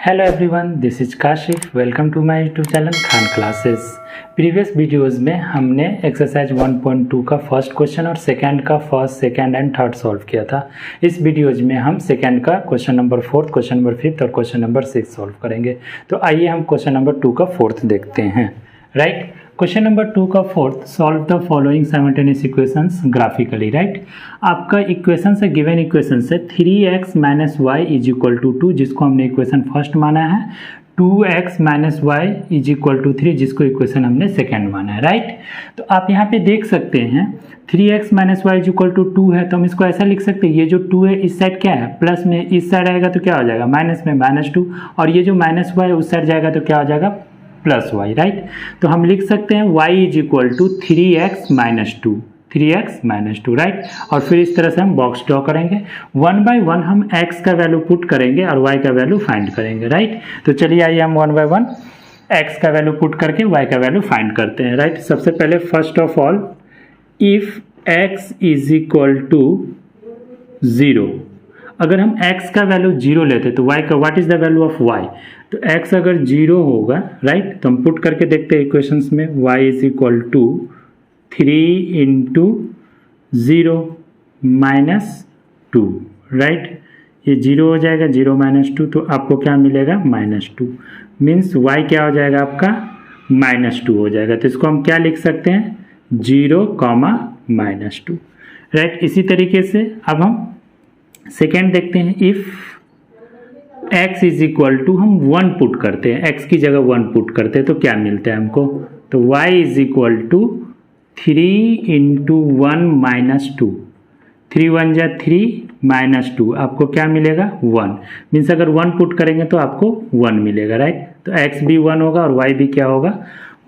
Hello everyone, this is Kashif. Welcome to my YouTube channel Khan classes. Previous videos में हमने exercise 1.2 का first question और second का first, second and third solve किया था। इस वीडियोज में हम सेकंड का क्वेश्चन नंबर 4, क्वेश्चन नंबर 5 और क्वेश्चन नंबर 6 सॉल्व करेंगे। तो आइए हम क्वेश्चन नंबर 2 का फोर्थ देखते हैं। राइट, क्वेश्चन नंबर 2 का fourth, solve the following simultaneous equations graphically. Right, आपका इक्वेशन से, गिवन इक्वेशन से 3x - y = 2, जिसको हमने इक्वेशन फर्स्ट माना है, 2x - y = 3, जिसको इक्वेशन हमने सेकंड माना है। राइट, तो आप यहाँ पे देख सकते हैं 3x - y = 2 है, तो हम इसको ऐसा लिख सकते हैं, ये जो 2 है इस साइड क्या है, प्लस में, इस साइड आएगा तो क्या हो जाएगा, माइनस में -2, और ये जो -y है उस साइड जाएगा तो क्या हो जाएगा, +y। राइट, तो हम लिख सकते हैं y = 3x - 2, 3x - 2। राइट, और फिर इस तरह से हम बॉक्स ड्रॉ करेंगे। 1 बाय 1 हम x का वैल्यू पुट करेंगे और y का वैल्यू फाइंड करेंगे। राइट, तो चलिए आइए हम 1 बाय 1 x का वैल्यू पुट करके y का वैल्यू फाइंड करते हैं। राइट, सबसे पहले first of all, if x = 0, अगर हम x का वैल्यू 0 लेते तो y का, what is the value of y, तो x अगर 0 होगा, राइट, तो हम पुट करके देखते हैं इक्वेशंस में, y = 3 × 0 - 2। राइट, ये 0 हो जाएगा, 0 - 2, तो आपको क्या मिलेगा, -2, मीन्स y क्या हो जाएगा आपका, -2 हो जाएगा। तो इसको हम क्या लिख सकते हैं, 0, -2। राइट, इसी तरीके से अब हम सेकेंड देखते हैं। इफ x = हम 1 पुट करते हैं, x की जगह 1 पुट करते हैं तो क्या मिलता है हमको, तो y = 3 × 1 - 2, 3 × 1 = 3 - 2, आपको क्या miलेगा, 1, मीन्स अगर 1 पुट करेंगे तो आपको 1 मिलेगा। राइट, तो x भी 1 होगा और y भी क्या होगा,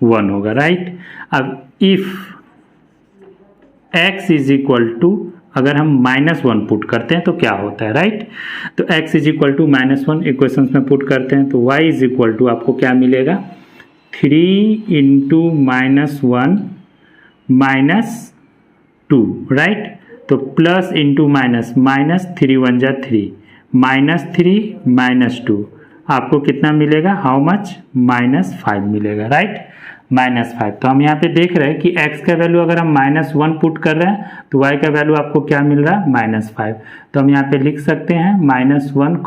1 होगा। राइट, अब इफ x = अगर हम -1 पुट करते हैं तो क्या होता है। राइट, तो x = -1 इक्वेशंस में पुट करते हैं तो y = आपको क्या मिलेगा, 3 × -1 - 2। राइट, तो प्लस इंटू माइनस, -3 × 1 = 3, -3 - 2, आपको कितना मिलेगा, हाउ मच, -5 मिलेगा। राइट, -5। तो हम यहाँ पे देख रहे हैं कि x का वैल्यू अगर हम -1 पुट कर रहे हैं तो y का वैल्यू आपको क्या मिल रहा है, -5। तो हम यहाँ पे लिख सकते हैं -1,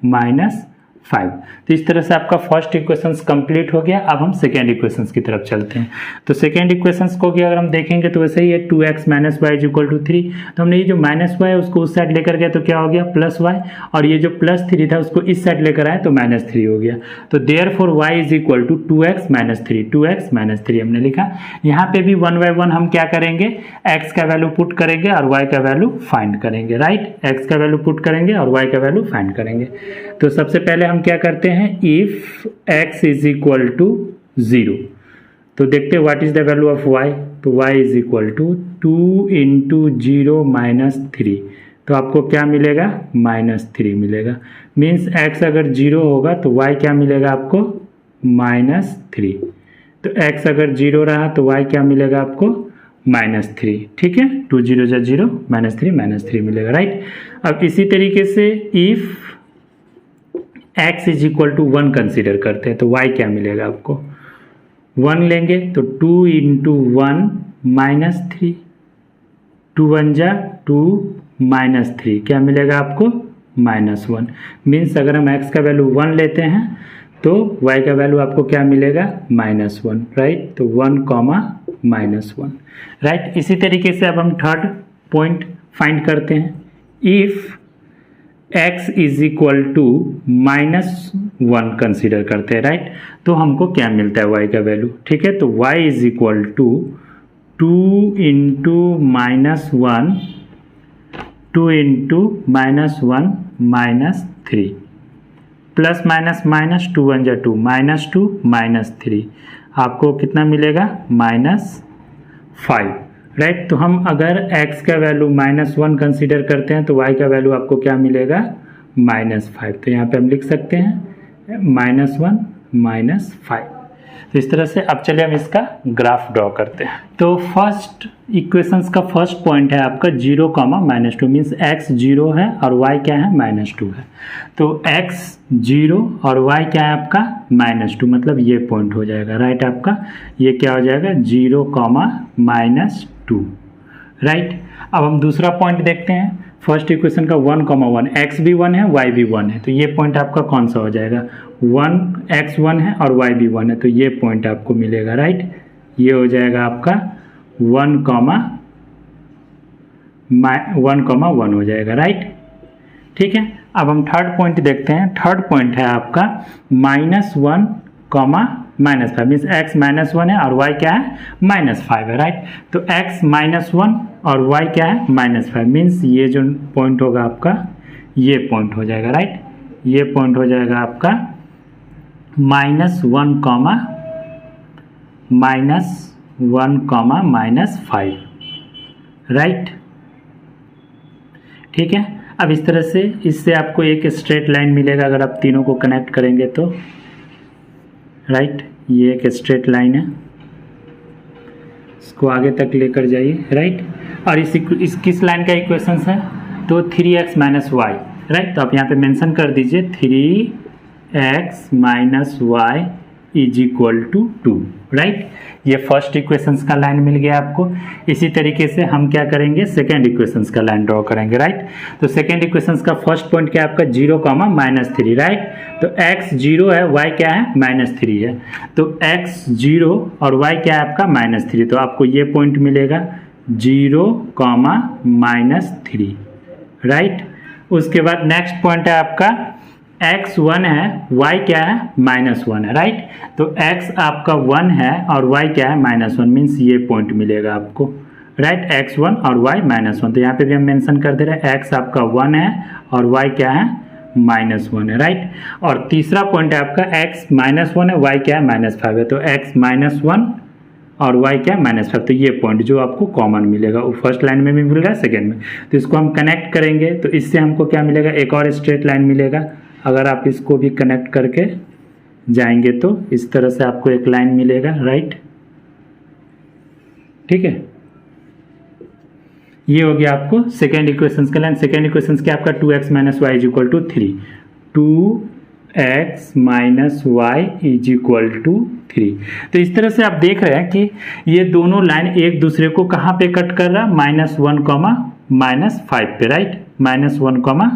-5। तो इस तरह से आपका फर्स्ट इक्वेशंस कंप्लीट हो गया। अब हम सेकेंड इक्वेशंस की तरफ चलते हैं। तो सेकेंड इक्वेशंस को अगर हम देखेंगे तो वैसे ही है, 2x - y = 3, तो हमने ये जो -y है उसको उस साइड लेकर गए तो क्या हो गया, +y, और ये जो +3 था उसको इस साइड लेकर आए तो -3 हो गया। तो देयरफॉर y = 2x - 3, 2x - 3 हमने लिखा। यहाँ पे भी 1 बाय 1 हम क्या करेंगे, x का वैल्यू पुट करेंगे और y का वैल्यू फाइंड करेंगे। राइट, x का वैल्यू पुट करेंगे और y का वैल्यू फाइंड करेंगे। तो सबसे पहले हम क्या करते हैं, इफ x = 0, तो देखते हैं what is the value of y, तो y = 2 × 0 - 3, तो आपको क्या मिलेगा, -3 मिलेगा। मीन्स x अगर 0 होगा तो y क्या मिलेगा आपको, -3। तो x अगर 0 रहा तो y क्या मिलेगा आपको, -3। ठीक है, 2 0 = 0, -3 मिलेगा। राइट, अब इसी तरीके से इफ x = 1 कंसीडर करते हैं तो y क्या मिलेगा आपको, 1 लेंगे तो 2 × 1 - 3, 2 1 = 2, -3 क्या मिलेगा आपको, -1। मीन्स अगर हम x का वैल्यू 1 लेते हैं तो y का वैल्यू आपको क्या मिलेगा, -1। राइट, तो 1, -1। राइट, इसी तरीके से अब हम थर्ड पॉइंट फाइंड करते हैं। इफ x = -1 कंसीडर करते हैं। राइट, तो हमको क्या मिलता है, y का वैल्यू। ठीक है, तो y = 2 × -1, 2 × -1 - 3, प्लस माइनस, 2 1 = 2, -2 -3, आपको कितना मिलेगा, -5। राइट, तो हम अगर x का वैल्यू -1 कंसीडर करते हैं तो y का वैल्यू आपको क्या मिलेगा, -5। तो यहाँ पे हम लिख सकते हैं -1 - 5। तो इस तरह से अब चलिए हम इसका ग्राफ ड्रॉ करते हैं। तो फर्स्ट इक्वेशंस का फर्स्ट पॉइंट है आपका 0, -2 मीन्स x 0 है और y क्या है -2 है। तो x 0 और y क्या है आपका -2, मतलब ये पॉइंट हो जाएगा राइट। आपका ये क्या हो जाएगा 0, -2 राइट। अब हम दूसरा पॉइंट देखते हैं। फर्स्ट इक्वेशन का 1, 1 x भी 1 है y भी 1 है, तो ये पॉइंट आपका कौन सा हो जाएगा 1, x 1 है और y भी 1 है, तो ये पॉइंट आपको मिलेगा राइट। ये हो जाएगा आपका 1, 1 हो जाएगा राइट। ठीक है, अब हम थर्ड पॉइंट देखते हैं। थर्ड पॉइंट है आपका -1, -5 मीन्स x -1 है और y क्या है -5 है राइट। तो x -1 और y क्या है -5 मीन्स ये जो पॉइंट होगा आपका ये पॉइंट हो जाएगा राइट। ये पॉइंट हो जाएगा आपका -1, -5 राइट। ठीक है, अब इस तरह से इससे आपको एक स्ट्रेट लाइन मिलेगा अगर आप तीनों को कनेक्ट करेंगे तो राइट। ये एक स्ट्रेट लाइन है, इसको आगे तक लेकर जाइए राइट। और इस किस लाइन का इक्वेशन है तो 3x - y राइट। तो आप यहाँ पे मेंशन कर दीजिए 3x - y = 2 राइट। ये फर्स्ट इक्वेशंस का लाइन मिल गया आपको। इसी तरीके से हम क्या करेंगे सेकेंड इक्वेशंस का लाइन ड्रॉ करेंगे राइट। तो सेकेंड इक्वेशंस का फर्स्ट पॉइंट क्या है आपका 0, -3 राइट। तो x 0 है y क्या है -3 है, तो x 0 और y क्या है आपका -3, तो आपको ये पॉइंट मिलेगा 0, -3 राइट। उसके बाद नेक्स्ट पॉइंट है आपका x 1 है y क्या है -1 है राइट। तो x आपका 1 है और y क्या है -1 मीन्स ये पॉइंट मिलेगा आपको राइट। x1 और y -1, तो यहाँ पे भी हम मेंशन कर दे रहे हैं x आपका 1 है और y क्या है -1 है राइट। और तीसरा पॉइंट है आपका x -1 है y क्या है -5 है, तो x -1 और y क्या -5, तो ये पॉइंट जो आपको कॉमन मिलेगा वो फर्स्ट लाइन में भी मिल रहा है सेकेंड में। तो इसको हम कनेक्ट करेंगे तो इससे हमको क्या मिलेगा एक और स्ट्रेट लाइन मिलेगा। अगर आप इसको भी कनेक्ट करके जाएंगे तो इस तरह से आपको एक लाइन मिलेगा राइट। ठीक है, ये हो गया आपको सेकेंड इक्वेशंस का लाइन। सेकेंड इक्वेशंस क्या आपका 2x - y = 3, 2x - y = 3। तो इस तरह से आप देख रहे हैं कि ये दोनों लाइन एक दूसरे को कहाँ पे कट कर रहा है -1, -5 पे राइट। -1,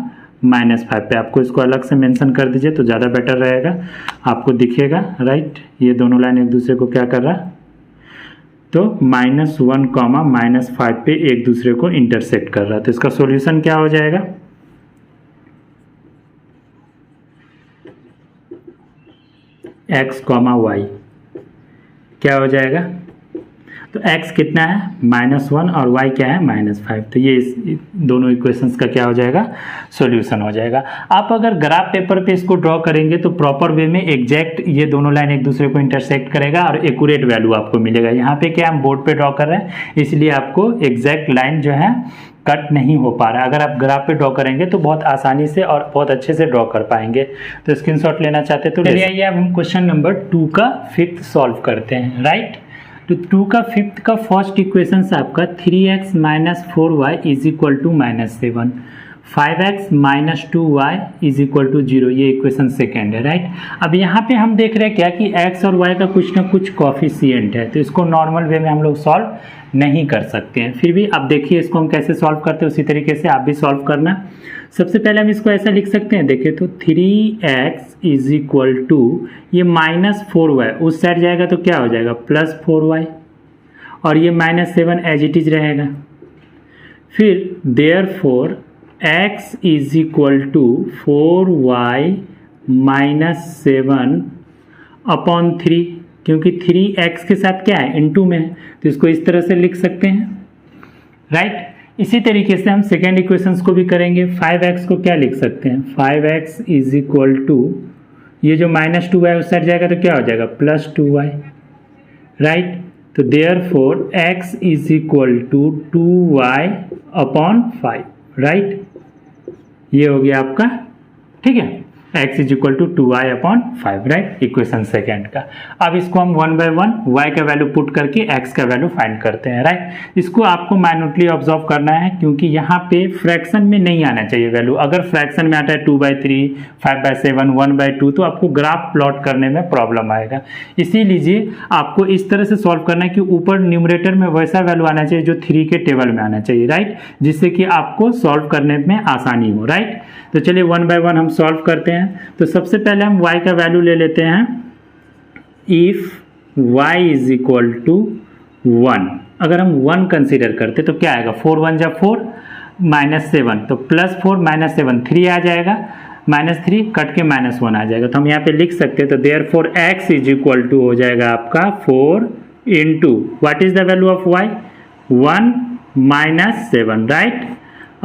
-5 पे आपको इसको अलग से मेंशन कर दीजिए तो ज़्यादा बेटर रहेगा, आपको दिखेगा राइट। ये दोनों लाइन एक दूसरे को क्या कर रहा है तो -1, -5 पे एक दूसरे को इंटरसेक्ट कर रहा है। तो इसका सॉल्यूशन क्या हो जाएगा x, y क्या हो जाएगा, तो x कितना है -1 और y क्या है -5, तो ये इस दोनों इक्वेशंस का क्या हो जाएगा सॉल्यूशन हो जाएगा। आप अगर ग्राफ पेपर पे इसको ड्रॉ करेंगे तो प्रॉपर वे में एग्जैक्ट ये दोनों लाइन एक दूसरे को इंटरसेक्ट करेगा और एक्यूरेट वैल्यू आपको मिलेगा। यहाँ पे क्या हम बोर्ड पे ड्रॉ कर रहे हैं इसलिए आपको एग्जैक्ट लाइन जो है कट नहीं हो पा रहा है। अगर आप ग्राफ पे ड्रॉ करेंगे तो बहुत आसानी से और बहुत अच्छे से ड्रॉ कर पाएंगे। तो स्क्रीनशॉट लेना चाहते तो चलिए आइए अब हम क्वेश्चन नंबर 2 का 5th सॉल्व करते हैं राइट। तो 2 का 5th का फर्स्ट इक्वेशन से आपका 3x - 4y = -7, 5x - 2y = 0, ये इक्वेशन सेकेंड है राइट। अब यहाँ पे हम देख रहे हैं क्या कि x और y का कुछ ना कुछ कोफिशिएंट है, तो इसको नॉर्मल वे में हम लोग सॉल्व नहीं कर सकते हैं। फिर भी अब देखिए इसको हम कैसे सॉल्व करते हैं उसी तरीके से आप भी सॉल्व करना। सबसे पहले हम इसको ऐसा लिख सकते हैं, देखिए तो 3x = ये -4y उस साइड जाएगा तो क्या हो जाएगा +4y और ये -7 एज इट इज रहेगा। फिर देयरफॉर x = 4y - 7/3, क्योंकि 3x के साथ क्या है इनटू में है तो इसको इस तरह से लिख सकते हैं राइट। इसी तरीके से हम सेकेंड इक्वेशंस को भी करेंगे। 5x को क्या लिख सकते हैं, 5x = ये जो -2y उस साइड जाएगा तो क्या हो जाएगा +2y राइट। तो देयरफॉर x = 2y/5 राइट, ये हो गया आपका। ठीक है, x is equal to 2y/5, right, equation second का। अब इसको हम 1 बाय 1 y का वैल्यू पुट करके x का वैल्यू फाइंड करते हैं, राइट। इसको आपको माइन्यूटली ऑब्जर्व करना है क्योंकि यहाँ पे फ्रैक्शन में नहीं आना चाहिए वैल्यू। अगर फ्रैक्शन में आता है 2/3, 5/7, 1/2 तो आपको ग्राफ प्लॉट करने में प्रॉब्लम आएगा। इसीलिए आपको इस तरह से सॉल्व करना है कि ऊपर न्यूमरेटर में वैसा वैल्यू आना चाहिए जो 3 के टेबल में आना चाहिए, राइट, जिससे कि आपको सॉल्व करने में आसानी हो, राइट। तो चलिए 1 बाय 1 हम सॉल्व करते हैं। तो सबसे पहले हम y का वैल्यू ले लेते हैं। If y is equal to 1, अगर हम 1 कंसीडर करते तो क्या आएगा, 4 1 जा 4 -7, तो +4 -7 3 आ जाएगा, -3 कट के -1 आ जाएगा। तो हम यहाँ पे लिख सकते हैं, तो therefore x is equal to हो जाएगा आपका 4 into what is the value of y, 1 -7, right,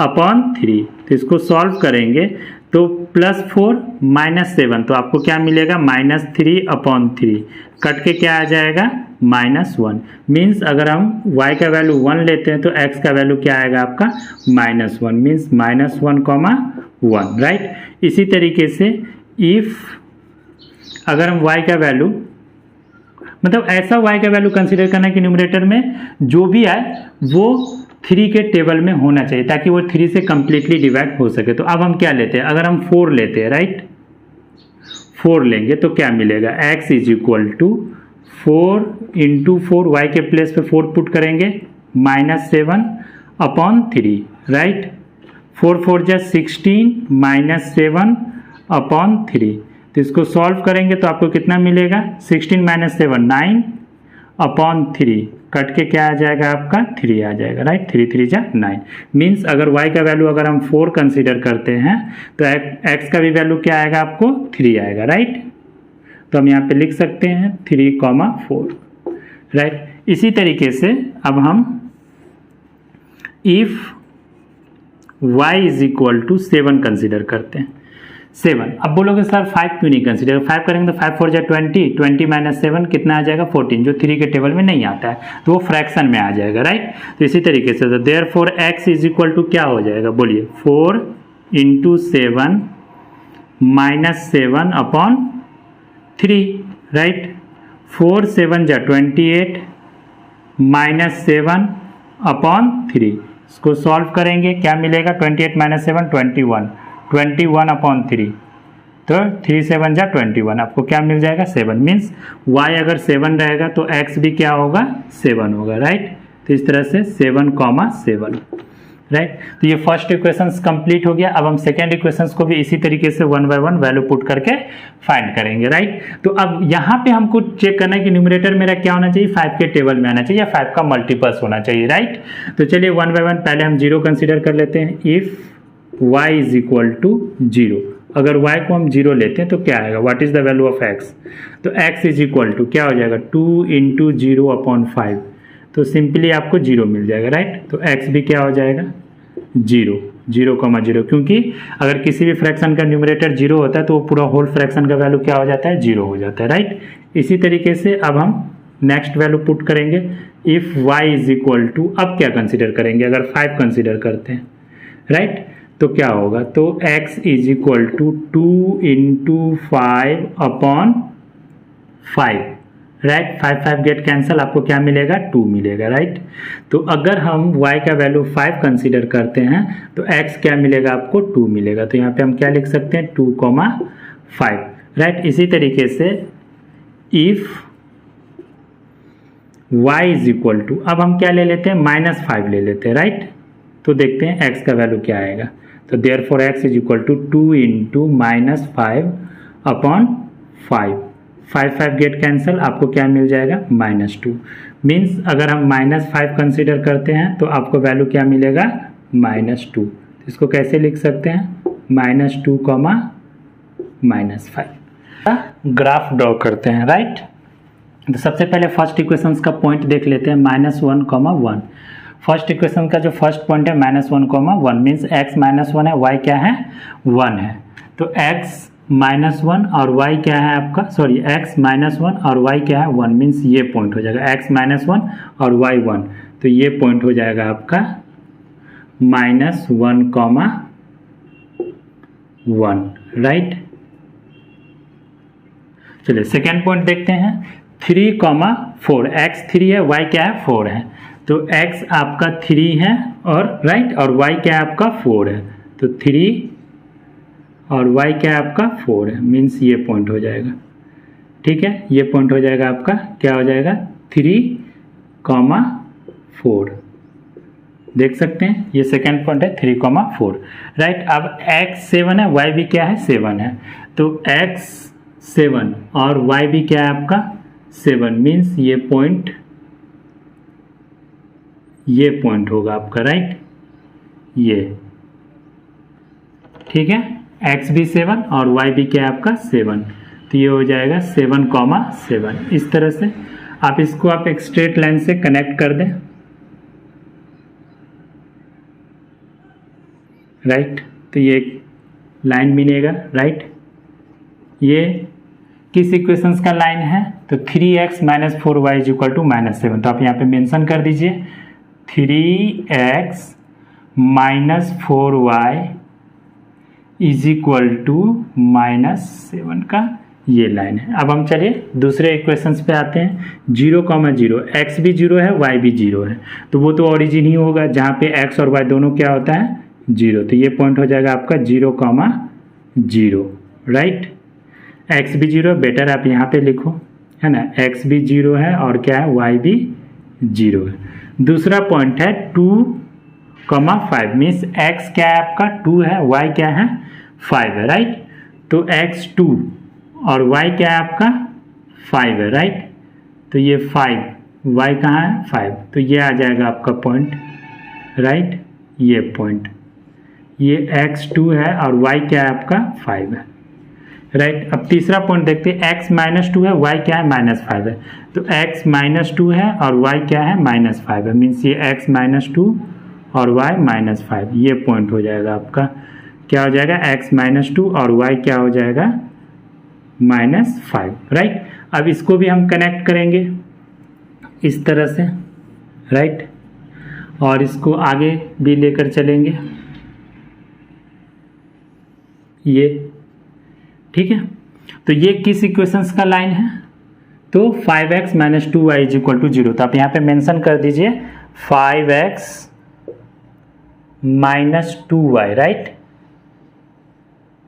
upon 3। तो इसको सॉल्व करेंगे तो +4 -7, तो आपको क्या मिलेगा, -3/3, कट के क्या आ जाएगा, -1। मीन्स अगर हम y का वैल्यू 1 लेते हैं तो x का वैल्यू क्या आएगा आपका, -1, मीन्स -1,1, राइट। इसी तरीके से इफ अगर हम y का वैल्यू, मतलब ऐसा y का वैल्यू कंसीडर करना है कि न्यूमरेटर में जो भी आए वो 3 के टेबल में होना चाहिए ताकि वो 3 से कंप्लीटली डिवाइड हो सके। तो अब हम क्या लेते हैं, अगर हम 4 लेते हैं, राइट, 4 लेंगे तो क्या मिलेगा, x is equal to 4 into 4, y के प्लेस पे 4 पुट करेंगे, -7/3, राइट, 4 4 जा 16 -7/3। तो इसको सॉल्व करेंगे तो आपको कितना मिलेगा, 16 - 7 9/3, कट के क्या आ जाएगा आपका, 3 आ जाएगा, राइट, 3 3 जा 9। मीन्स अगर y का वैल्यू अगर हम 4 कंसीडर करते हैं तो x का भी वैल्यू क्या आएगा आपको, 3 आएगा, राइट। तो हम यहाँ पे लिख सकते हैं 3,4, राइट। इसी तरीके से अब हम if y is equal to 7 consider करते हैं, 7। अब बोलोगे सर 5 क्यों नहीं कंसीडर, 5 करेंगे तो 5 4 जा 20, 20 -7 कितना आ जाएगा, 14, जो 3 के टेबल में नहीं आता है तो वो फ्रैक्शन में आ जाएगा, राइट। तो इसी तरीके से therefore x is equal to क्या हो जाएगा, बोलिए, 4 इंटू 7 -7/3, राइट, 4 7 जा 28 -7/3। इसको सॉल्व करेंगे क्या मिलेगा, 28 - 7 21, 21/3, तो 3 7 जा 21, आपको क्या मिल जाएगा, 7। मीन्स y अगर 7 रहेगा तो x भी क्या होगा, 7 होगा, राइट। तो इस तरह से 7,7, राइट। तो ये फर्स्ट इक्वेशंस कंप्लीट हो गया। अब हम सेकेंड इक्वेशंस को भी इसी तरीके से 1 बाय 1 वैल्यू पुट करके फाइंड करेंगे, राइट। तो अब यहाँ पे हमको चेक करना है कि न्यूमरेटर मेरा क्या होना चाहिए, 5 के टेबल में आना चाहिए या 5 का मल्टीपल्स होना चाहिए, राइट। तो चलिए 1 बाय 1 पहले हम 0 कंसिडर कर लेते हैं। If y is equal to 0, अगर y को हम 0 लेते हैं तो क्या आएगा, what is the value of x, तो x इज इक्वल टू क्या हो जाएगा, 2 इंटू 0/5, तो सिंपली आपको 0 मिल जाएगा, राइट। तो x भी क्या हो जाएगा, 0, 0,0, क्योंकि अगर किसी भी फ्रैक्शन का न्यूमरेटर 0 होता है तो वो पूरा होल फ्रैक्शन का वैल्यू क्या हो जाता है, 0 हो जाता है, राइट। इसी तरीके से अब हम नेक्स्ट वैल्यू पुट करेंगे। If y is equal to, अब क्या कंसिडर करेंगे, अगर 5 कंसिडर करते हैं, राइट, तो क्या होगा, तो x is equal to 2 into 5/5, right, 5 5 get cancel, आपको क्या मिलेगा, 2 मिलेगा, राइट। तो अगर हम y का वैल्यू 5 कंसीडर करते हैं तो x क्या मिलेगा, आपको 2 मिलेगा। तो यहाँ पे हम क्या लिख सकते हैं, 2,5, राइट। इसी तरीके से if y is equal to, अब हम क्या ले लेते हैं, -5 ले लेते हैं, राइट। तो देखते हैं x का वैल्यू क्या आएगा। तो therefore x is equal to 2 into -5/5, 5 5 get cancel, आपको क्या मिल जाएगा, -2। मीन्स अगर हम -5 कंसीडर करते हैं तो आपको वैल्यू क्या मिलेगा, -2। इसको कैसे लिख सकते हैं, -2, -5। ग्राफ ड्रॉ करते हैं, राइट। तो सबसे पहले फर्स्ट इक्वेशंस का पॉइंट देख लेते हैं, -1, 1। फर्स्ट इक्वेशन का जो फर्स्ट पॉइंट है -1, 1, मीन्स x -1 है, y क्या है, 1 है। तो x -1 और y क्या है आपका, सॉरी, x -1 और y क्या है, 1, मीन्स ये पॉइंट हो जाएगा x -1 और y 1, तो ये पॉइंट हो जाएगा आपका -1, 1, राइट। चलिए सेकेंड पॉइंट देखते हैं। 3,4 x 3 है, y क्या है 4 है, तो x आपका 3 है और राइट, और y क्या है आपका 4 है, तो 3 और y क्या है आपका 4 है, मीन्स ये पॉइंट हो जाएगा। ठीक है, ये पॉइंट हो जाएगा आपका, क्या हो जाएगा 3,4, देख सकते हैं ये सेकेंड पॉइंट है 3,4 राइट। अब x 7 है, y भी क्या है 7 है, तो x 7 और y भी क्या है आपका 7, मीन्स ये पॉइंट होगा आपका राइट, ये ठीक है, x भी 7 और y भी क्या है आपका 7, तो ये हो जाएगा 7,7। इस तरह से आप इसको आप एक स्ट्रेट लाइन से कनेक्ट कर दें राइट, तो ये एक लाइन मिलेगा राइट। ये किस इक्वेशंस का लाइन है, तो 3x - 4y = -7, तो आप यहाँ पे मेंशन कर दीजिए 3x - 4y = -7 का ये लाइन है। अब हम चलिए दूसरे इक्वेशंस पे आते हैं। 0,0 x भी 0 है, y भी 0 है, तो वो तो ओरिजिन ही होगा जहाँ पे x और y दोनों क्या होता है 0, तो ये पॉइंट हो जाएगा आपका 0,0 राइट। x भी 0, बेटर आप यहाँ पे लिखो है ना, x भी 0 है और क्या है y भी 0 है। दूसरा पॉइंट है 2,5 मीन्स x क्या है आपका 2 है, y क्या है 5 है राइट, तो x 2 और y क्या है आपका 5 है राइट, तो ये 5, y कहाँ है 5, तो ये आ जाएगा आपका पॉइंट राइट, ये पॉइंट, ये x 2 है और y क्या है आपका 5 है राइट। अब तीसरा पॉइंट देखते हैं, x - 2 है, y क्या है -5 है, तो x - 2 है और y क्या है -5 है, मीन्स ये x - 2 और y -5, ये पॉइंट हो जाएगा आपका, क्या हो जाएगा x - 2 और y क्या हो जाएगा -5 राइट। अब इसको भी हम कनेक्ट करेंगे इस तरह से राइट, और इसको आगे भी लेकर चलेंगे ये, ठीक है। तो ये किस इक्वेशंस का लाइन है, तो 5x - 2y = 0, तो आप यहाँ पे मेंशन कर दीजिए 5x - 2y राइट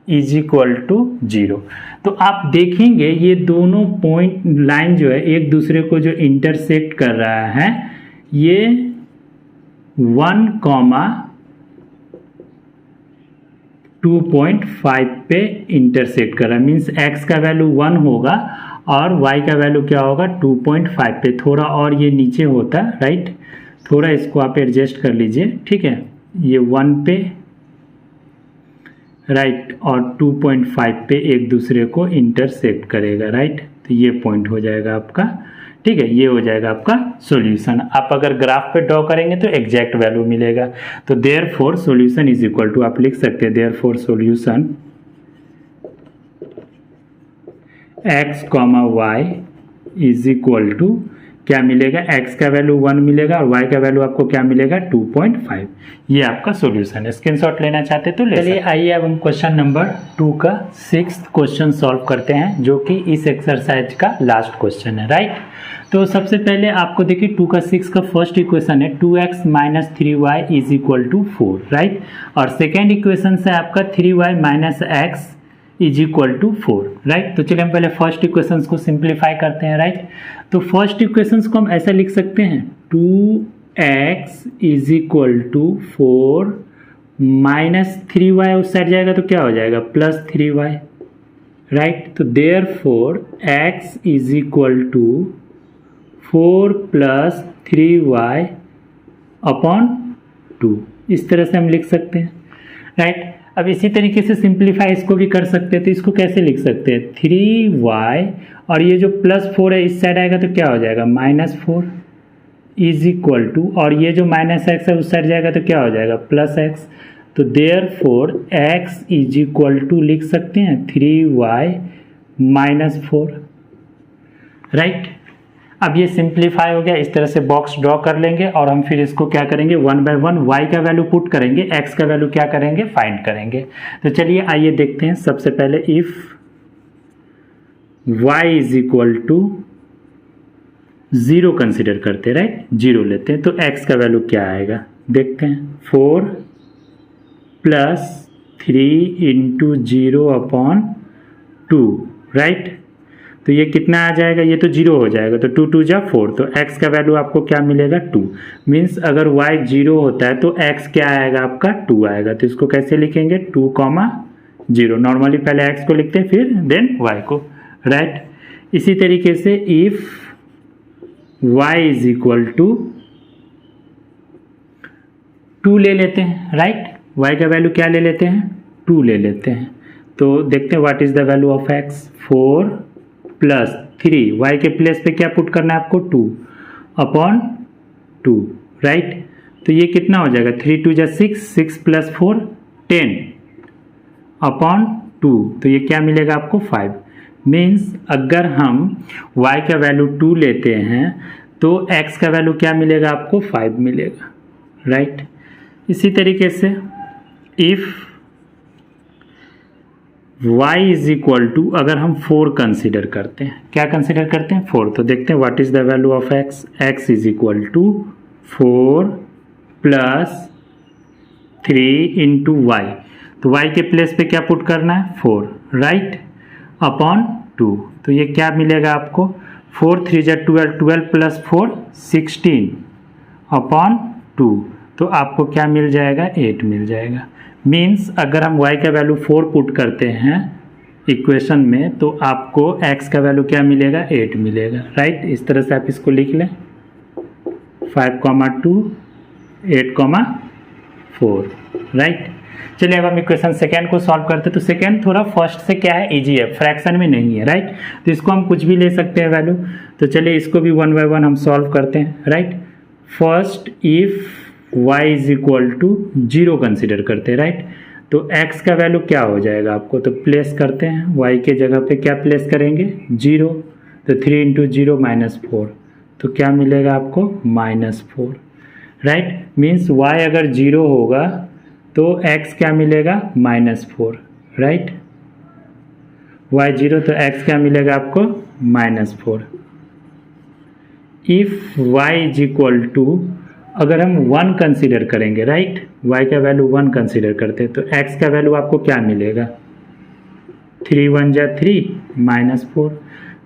= 0। तो आप देखेंगे ये दोनों पॉइंट लाइन जो है एक दूसरे को जो इंटरसेक्ट कर रहा है, ये 1,2.5 पे इंटरसेक्ट कर रहा है, मीन्स x का वैल्यू 1 होगा और y का वैल्यू क्या होगा 2.5 पे, थोड़ा और ये नीचे होता राइट, थोड़ा इसको आप एडजस्ट कर लीजिए ठीक है, ये 1 पे राइट और 2.5 पे एक दूसरे को इंटरसेक्ट करेगा राइट, तो ये पॉइंट हो जाएगा आपका, ठीक है, ये हो जाएगा आपका सॉल्यूशन। आप अगर ग्राफ पे ड्रॉ करेंगे तो एग्जैक्ट वैल्यू मिलेगा, तो therefore solution is equal to, आप लिख सकते हैं therefore solution x, y is equal to क्या मिलेगा, x का वैल्यू 1 मिलेगा और y का वैल्यू आपको क्या मिलेगा 2.5, ये आपका सॉल्यूशन है। स्क्रीनशॉट लेना चाहते तो ले चलिए। आइए अब हम क्वेश्चन नंबर 2 का 6th क्वेश्चन सॉल्व करते हैं, जो कि इस एक्सरसाइज का लास्ट क्वेश्चन है राइट। तो सबसे पहले आपको देखिए 2 का 6 का फर्स्ट इक्वेशन है 2x - 3y = 4 राइट, और सेकेंड इक्वेशन है आपका 3y - x = 4 राइट। तो चलिए हम पहले फर्स्ट इक्वेशंस को सिंप्लीफाई करते हैं राइट। तो फर्स्ट इक्वेशंस को हम ऐसा लिख सकते हैं 2x = 4 - 3y उस साइड जाएगा तो क्या हो जाएगा +3y राइट, तो देयरफॉर x = 4 + 3y / 2, इस तरह से हम लिख सकते हैं राइट। अब इसी तरीके से सिंप्लीफाई इसको भी कर सकते हैं, तो इसको कैसे लिख सकते हैं 3y और ये जो +4 है इस साइड आएगा तो क्या हो जाएगा -4 = और ये जो -x है उस साइड जाएगा तो क्या हो जाएगा +x, तो देयरफॉर x = लिख सकते हैं 3y - 4 राइट। अब ये सिंप्लीफाई हो गया, इस तरह से बॉक्स ड्रॉ कर लेंगे और हम फिर इसको क्या करेंगे 1 बाय 1 y का वैल्यू पुट करेंगे, x का वैल्यू क्या करेंगे फाइंड करेंगे। तो चलिए आइए देखते हैं। सबसे पहले if y is equal to 0 consider करते हैं, राइट, 0 लेते हैं, तो x का वैल्यू क्या आएगा देखते हैं। 4 प्लस 3 इंटू 0 अपॉन 2, राइट, तो ये कितना आ जाएगा, ये तो 0 हो जाएगा, तो 2 2 जा 4, तो x का वैल्यू आपको क्या मिलेगा 2। मीन्स अगर y 0 होता है तो x क्या आएगा आपका 2 आएगा, तो इसको कैसे लिखेंगे 2, 0। नॉर्मली पहले x को लिखते हैं फिर देन y को, राइट। इसी तरीके से if y is equal to 2 ले लेते हैं, राइट, y का वैल्यू क्या ले लेते हैं 2 ले लेते हैं, तो देखते हैं what is the value of x। 4 plus 3, y के प्लेस पे क्या पुट करना है आपको 2 अपॉन 2, राइट, तो ये कितना हो जाएगा 3 2 जा 6, 6 प्लस 4 10 अपॉन 2, तो ये क्या मिलेगा आपको 5। मीन्स अगर हम y का वैल्यू 2 लेते हैं तो x का वैल्यू क्या मिलेगा आपको 5 मिलेगा, राइट। इसी तरीके से if y is equal to, अगर हम 4 कंसिडर करते हैं, क्या कंसिडर करते हैं 4, तो देखते हैं what is the value of x। x is equal to 4 plus 3 into y, तो y के प्लेस पे क्या पुट करना है 4, राइट, अपॉन 2, तो ये क्या मिलेगा आपको 4 3 जा 12, 12 प्लस 4 16 अपॉन 2, तो आपको क्या मिल जाएगा 8 मिल जाएगा। मीन्स अगर हम y का वैल्यू 4 पुट करते हैं इक्वेशन में तो आपको x का वैल्यू क्या मिलेगा 8 मिलेगा, राइट। इस तरह से आप इसको लिख लें 5, 2 8, 4, राइट। चलिए अब हम इक्वेशन सेकेंड को सॉल्व करते हैं, तो सेकेंड थोड़ा फर्स्ट से क्या है इजी है, फ्रैक्शन में नहीं है, राइट, तो इसको हम कुछ भी ले सकते हैं वैल्यू, तो चलिए इसको भी 1 बाय 1 हम सॉल्व करते हैं, right. First if y is equal to 0 consider करते हैं, राइट, तो x का वैल्यू क्या हो जाएगा आपको, तो प्लेस करते हैं y के जगह पे क्या प्लेस करेंगे 0, तो 3 इंटू 0 -4, तो क्या मिलेगा आपको -4, राइट। मीन्स y अगर 0 होगा तो x क्या मिलेगा -4, राइट, y 0 तो x क्या मिलेगा आपको -4। If y is equal to, अगर हम 1 कंसिडर करेंगे, राइट, y का वैल्यू 1 कंसिडर करते हैं तो x का वैल्यू आपको क्या मिलेगा 3 1 जा 3 -4,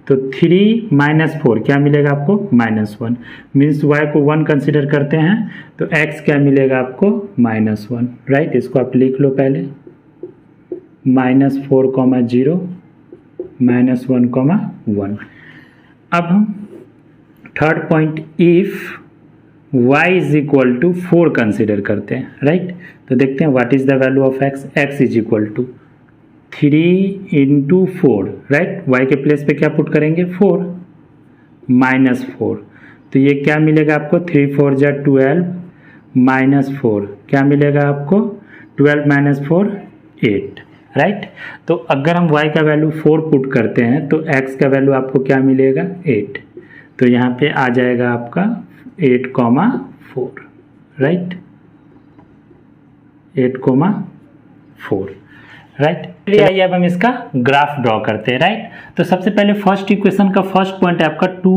तो 3 -4 क्या मिलेगा आपको -1। मीन्स y को 1 कंसिडर करते हैं तो x क्या मिलेगा आपको -1, राइट, इसको आप लिख लो पहले -4, 0 -1, 1। अब हम third point if y is equal to 4 consider करते हैं, राइट, तो देखते हैं what is the value of x। x is equal to 3 into 4, right, y के प्लेस पे क्या पुट करेंगे 4 -4, तो ये क्या मिलेगा आपको 3 4 जा 12 -4, क्या मिलेगा आपको 12 -4 8, राइट। तो अगर हम y का वैल्यू 4 पुट करते हैं तो x का वैल्यू आपको क्या मिलेगा 8, तो यहाँ पे आ जाएगा आपका 8, 4, राइट, 8, 4, राइट। चलिए आइए अब हम इसका ग्राफ ड्रॉ करते हैं, राइट। तो सबसे पहले फर्स्ट इक्वेशन का फर्स्ट पॉइंट है आपका 2,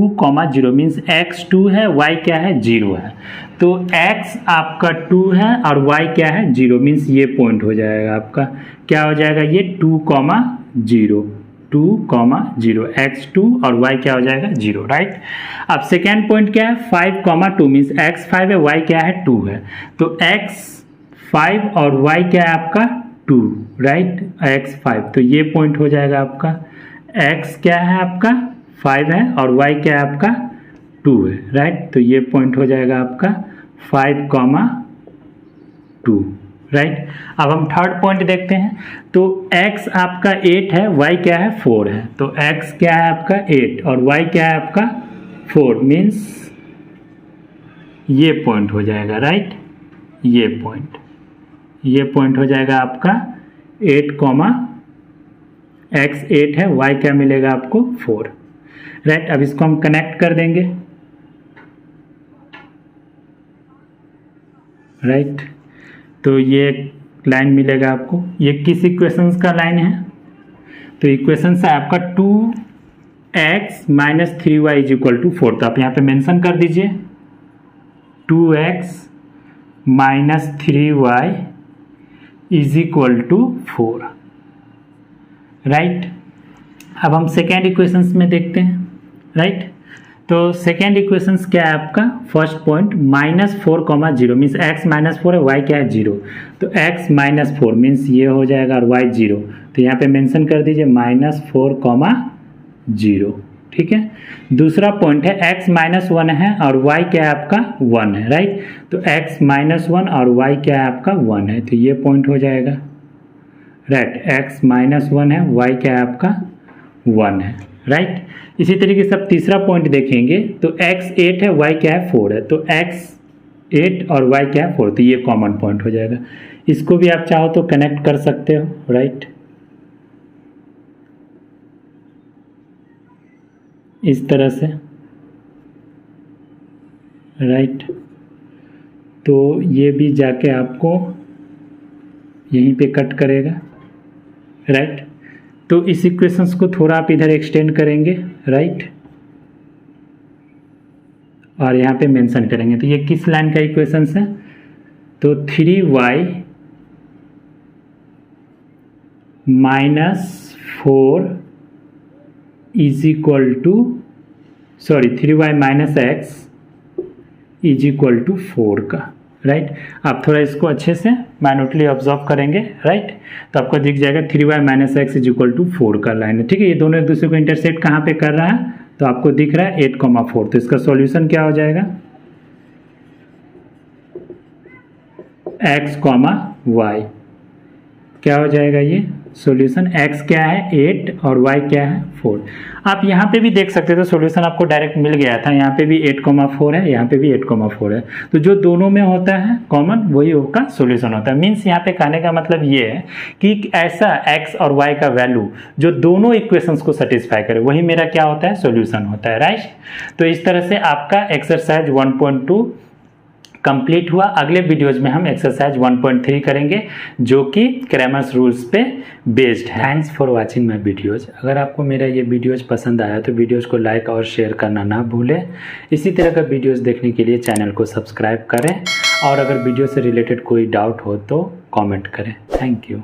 0, मीन्स x 2 है, y क्या है 0 है, तो x आपका 2 है और y क्या है 0, मीन्स ये पॉइंट हो जाएगा आपका, क्या हो जाएगा ये 2, 0, 2, 0, x 2 और y क्या हो जाएगा 0, राइट। अब सेकेंड पॉइंट क्या है 5, 2, मीन्स x 5 है, y क्या है 2 है, तो x 5 और y क्या है आपका 2, राइट, x 5, तो ये पॉइंट हो जाएगा आपका, x क्या है आपका 5 है और y क्या है आपका 2 है, राइट, तो ये पॉइंट हो जाएगा आपका 5, 2, राइट। अब हम थर्ड पॉइंट देखते हैं, तो x आपका 8 है, y क्या है 4 है, तो x क्या है आपका 8 और y क्या है आपका 4, मीन्स ये पॉइंट हो जाएगा, राइट, ये पॉइंट हो जाएगा आपका 8, x 8 है, y क्या मिलेगा आपको 4, राइट। अब इसको हम कनेक्ट कर देंगे, राइट, तो ये लाइन मिलेगा आपको, ये किस इक्वेशंस का लाइन है, तो इक्वेशन है आपका 2 x minus 3y is equal to 4, तो आप यहाँ पे मेंशन कर दीजिए 2x minus 3y is equal to 4, right. अब हम सेकेंड इक्वेशंस में देखते हैं, राइट। तो सेकेंड इक्वेशंस क्या है आपका, first point -4,0 means x minus 4 है, y क्या है 0, तो x माइनस 4 मीन्स ये हो जाएगा और y 0, तो यहाँ पे मेंशन कर दीजिए -4,0, ठीक है। दूसरा पॉइंट है x माइनस 1 है और y क्या है आपका 1 है, राइट। तो x माइनस 1 और y क्या है आपका 1 है, तो ये पॉइंट हो जाएगा, राइट। x माइनस 1 है, y क्या है आपका 1 है, राइट। इसी तरीके से अब तीसरा पॉइंट देखेंगे तो x 8 है, y क्या है 4 है, तो x 8 और y क्या है 4, तो ये कॉमन पॉइंट हो जाएगा। इसको भी आप चाहो तो कनेक्ट कर सकते हो, राइट, इस तरह से, राइट। तो ये भी जाके आपको यहीं पे कट करेगा, राइट। तो इस इक्वेशंस को थोड़ा आप इधर एक्सटेंड करेंगे, राइट, और यहाँ पे मेंशन करेंगे। तो ये किस लाइन का इक्वेशंस है, तो 3y minus 4 is equal to 3y minus x is equal to 4 का, राइट। आप थोड़ा इसको अच्छे से माइन्यूटली ऑब्जर्व करेंगे, राइट, तो आपको दिख जाएगा 3y minus x is equal to 4 का लाइन है, ठीक है। ये दोनों एक दूसरे को इंटरसेक्ट कहाँ पे कर रहा है, तो आपको दिख रहा है 8,4, तो इसका सॉल्यूशन क्या हो जाएगा, x, y, क्या हो जाएगा ये सॉल्यूशन, x क्या है 8 और y क्या है 4। आप यहाँ पे भी देख सकते थे सॉल्यूशन आपको डायरेक्ट मिल गया था, यहाँ पे भी 8,4 है, यहाँ पे भी 8,4 है, तो जो दोनों में होता है कॉमन वही उसका सॉल्यूशन होता है। मीन्स यहाँ पे कहने का मतलब ये है कि ऐसा x और y का वैल्यू जो दोनों इक्वेशंस को सेटिस्फाई करे वही मेरा क्या होता है, सॉल्यूशन होता है, राइट। तो इस तरह से आपका एक्सरसाइज 1.2 कंप्लीट हुआ। अगले वीडियोज में हम एक्सरसाइज 1.3 करेंगे जो कि क्रैमर्स रूल्स पे बेस्ड है। Thanks for watching my videos. अगर आपको मेरा ये वीडियोज पसंद आया तो वीडियोज को लाइक और शेयर करना ना भूलें। इसी तरह का वीडियोज देखने के लिए चैनल को सब्सक्राइब करें और अगर वीडियो से रिलेटेड कोई डाउट हो तो कमेंट करें। Thank you.